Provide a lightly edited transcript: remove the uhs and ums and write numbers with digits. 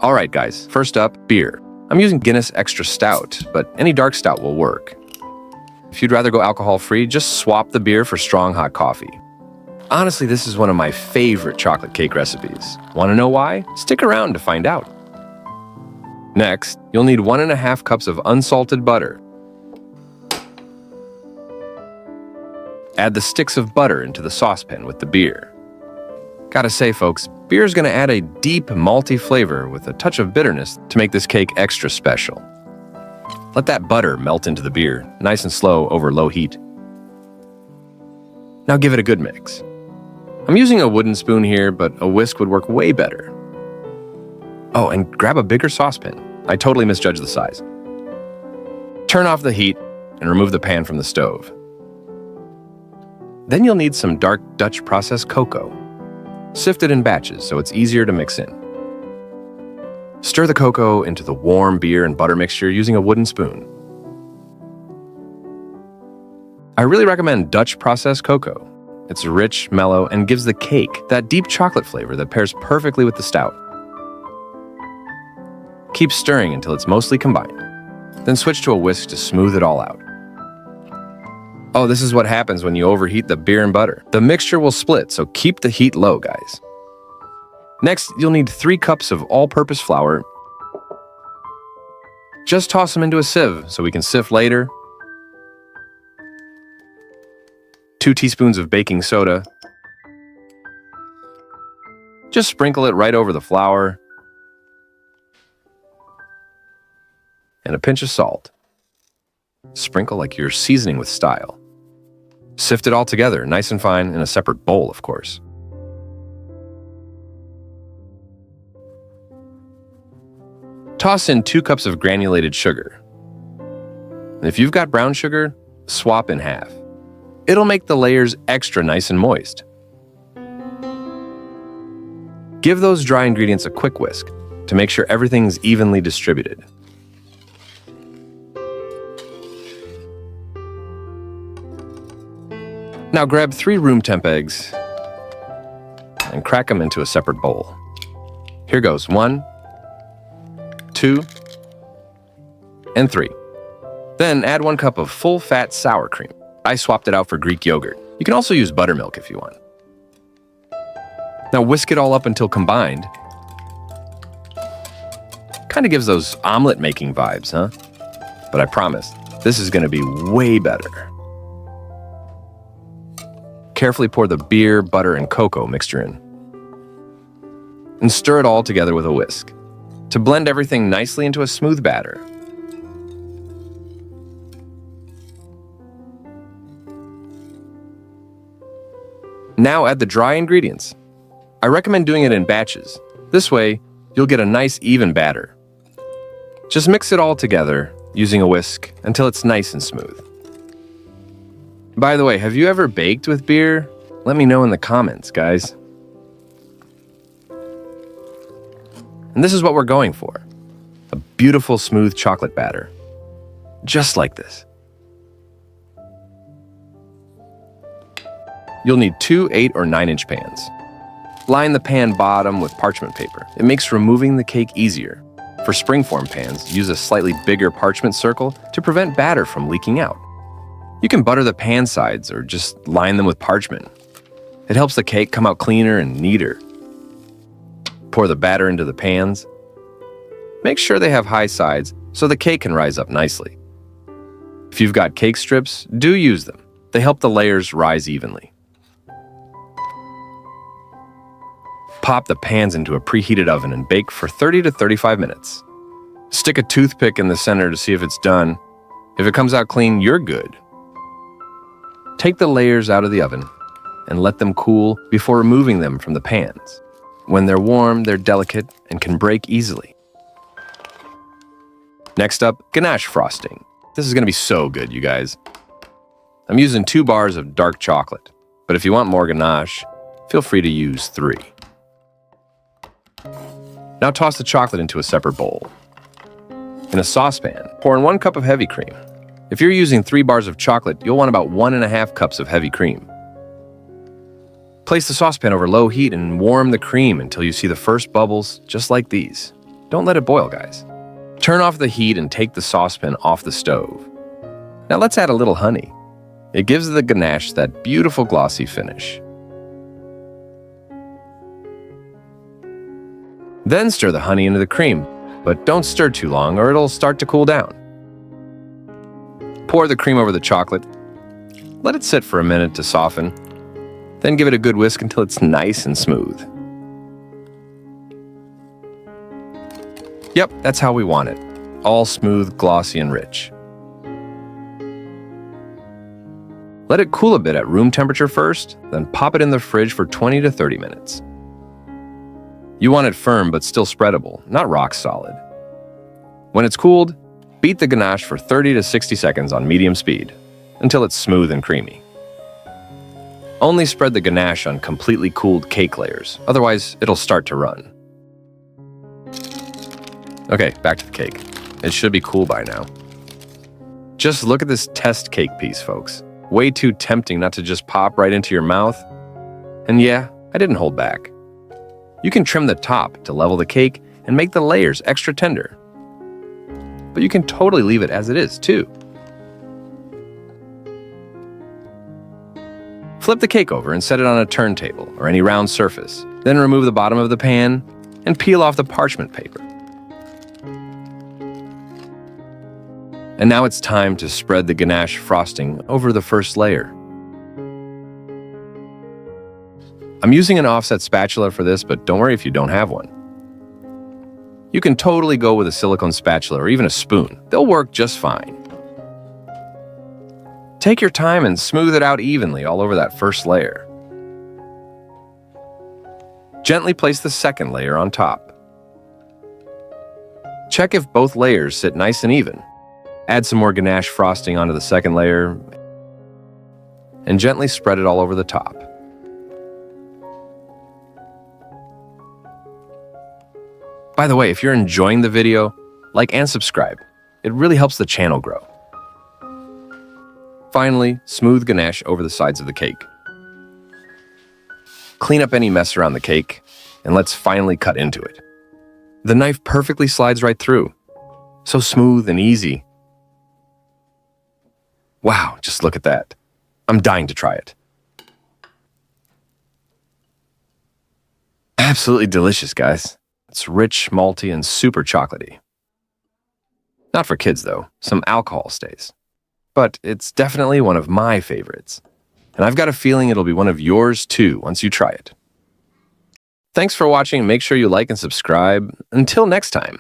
Alright guys, first up, beer. I'm using Guinness Extra Stout, but any dark stout will work. If you'd rather go alcohol-free, just swap the beer for strong hot coffee. Honestly, this is one of my favorite chocolate cake recipes. Want to know why? Stick around to find out. Next, you'll need 1.5 cups of unsalted butter. Add the sticks of butter into the saucepan with the beer. Gotta say, folks, beer is gonna add a deep, malty flavor with a touch of bitterness to make this cake extra special. Let that butter melt into the beer, nice and slow over low heat. Now give it a good mix. I'm using a wooden spoon here, but a whisk would work way better. Oh, and grab a bigger saucepan. I totally misjudged the size. Turn off the heat and remove the pan from the stove. Then you'll need some dark Dutch processed cocoa. Sift it in batches so it's easier to mix in. Stir the cocoa into the warm beer and butter mixture using a wooden spoon. I really recommend Dutch processed cocoa. It's rich, mellow, and gives the cake that deep chocolate flavor that pairs perfectly with the stout. Keep stirring until it's mostly combined. Then switch to a whisk to smooth it all out. Oh, this is what happens when you overheat the beer and butter. The mixture will split, so keep the heat low, guys. Next, you'll need 3 cups of all-purpose flour. Just toss them into a sieve so we can sift later. 2 teaspoons of baking soda. Just sprinkle it right over the flour. And a pinch of salt. Sprinkle like you're seasoning with style. Sift it all together, nice and fine, in a separate bowl, of course. Toss in 2 cups of granulated sugar. And if you've got brown sugar, swap in half. It'll make the layers extra nice and moist. Give those dry ingredients a quick whisk to make sure everything's evenly distributed. Now grab 3 room temp eggs and crack them into a separate bowl. Here goes 1, 2, and 3. Then add 1 cup of full-fat sour cream. I swapped it out for Greek yogurt. You can also use buttermilk if you want. Now whisk it all up until combined. Kind of gives those omelet making vibes, huh? But I promise, this is gonna be way better. Carefully pour the beer, butter, and cocoa mixture in. And stir it all together with a whisk to blend everything nicely into a smooth batter. Now add the dry ingredients. I recommend doing it in batches. This way, you'll get a nice even batter. Just mix it all together using a whisk until it's nice and smooth. By the way, have you ever baked with beer? Let me know in the comments, guys. And this is what we're going for. A beautiful, smooth chocolate batter. Just like this. You'll need 2 8 or 9-inch pans. Line the pan bottom with parchment paper. It makes removing the cake easier. For springform pans, use a slightly bigger parchment circle to prevent batter from leaking out. You can butter the pan sides or just line them with parchment. It helps the cake come out cleaner and neater. Pour the batter into the pans. Make sure they have high sides so the cake can rise up nicely. If you've got cake strips, do use them. They help the layers rise evenly. Pop the pans into a preheated oven and bake for 30 to 35 minutes. Stick a toothpick in the center to see if it's done. If it comes out clean, you're good. Take the layers out of the oven and let them cool before removing them from the pans. When they're warm, they're delicate and can break easily. Next up, ganache frosting. This is gonna be so good, you guys. I'm using 2 bars of dark chocolate, but if you want more ganache, feel free to use 3. Now toss the chocolate into a separate bowl. In a saucepan, pour in 1 cup of heavy cream. If you're using 3 bars of chocolate, you'll want about 1.5 cups of heavy cream. Place the saucepan over low heat and warm the cream until you see the first bubbles, just like these. Don't let it boil, guys. Turn off the heat and take the saucepan off the stove. Now let's add a little honey. It gives the ganache that beautiful glossy finish. Then stir the honey into the cream, but don't stir too long or it'll start to cool down. Pour the cream over the chocolate. Let it sit for a minute to soften. Then give it a good whisk until it's nice and smooth. Yep, that's how we want it. All smooth, glossy, and rich. Let it cool a bit at room temperature first, then pop it in the fridge for 20 to 30 minutes. You want it firm but still spreadable, not rock solid. When it's cooled, beat the ganache for 30 to 60 seconds on medium speed, until it's smooth and creamy. Only spread the ganache on completely cooled cake layers, otherwise it'll start to run. Okay, back to the cake. It should be cool by now. Just look at this test cake piece, folks. Way too tempting not to just pop right into your mouth. And yeah, I didn't hold back. You can trim the top to level the cake and make the layers extra tender. But you can totally leave it as it is, too. Flip the cake over and set it on a turntable or any round surface. Then remove the bottom of the pan and peel off the parchment paper. And now it's time to spread the ganache frosting over the first layer. I'm using an offset spatula for this, but don't worry if you don't have one. You can totally go with a silicone spatula or even a spoon. They'll work just fine. Take your time and smooth it out evenly all over that first layer. Gently place the second layer on top. Check if both layers sit nice and even. Add some more ganache frosting onto the second layer and gently spread it all over the top. By the way, if you're enjoying the video, like and subscribe. It really helps the channel grow. Finally, smooth ganache over the sides of the cake. Clean up any mess around the cake, and let's finally cut into it. The knife perfectly slides right through. So smooth and easy. Wow, just look at that. I'm dying to try it. Absolutely delicious, guys. It's rich, malty, and super chocolatey. Not for kids, though. Some alcohol stays. But it's definitely one of my favorites. And I've got a feeling it'll be one of yours, too, once you try it. Thanks for watching. Make sure you like and subscribe. Until next time.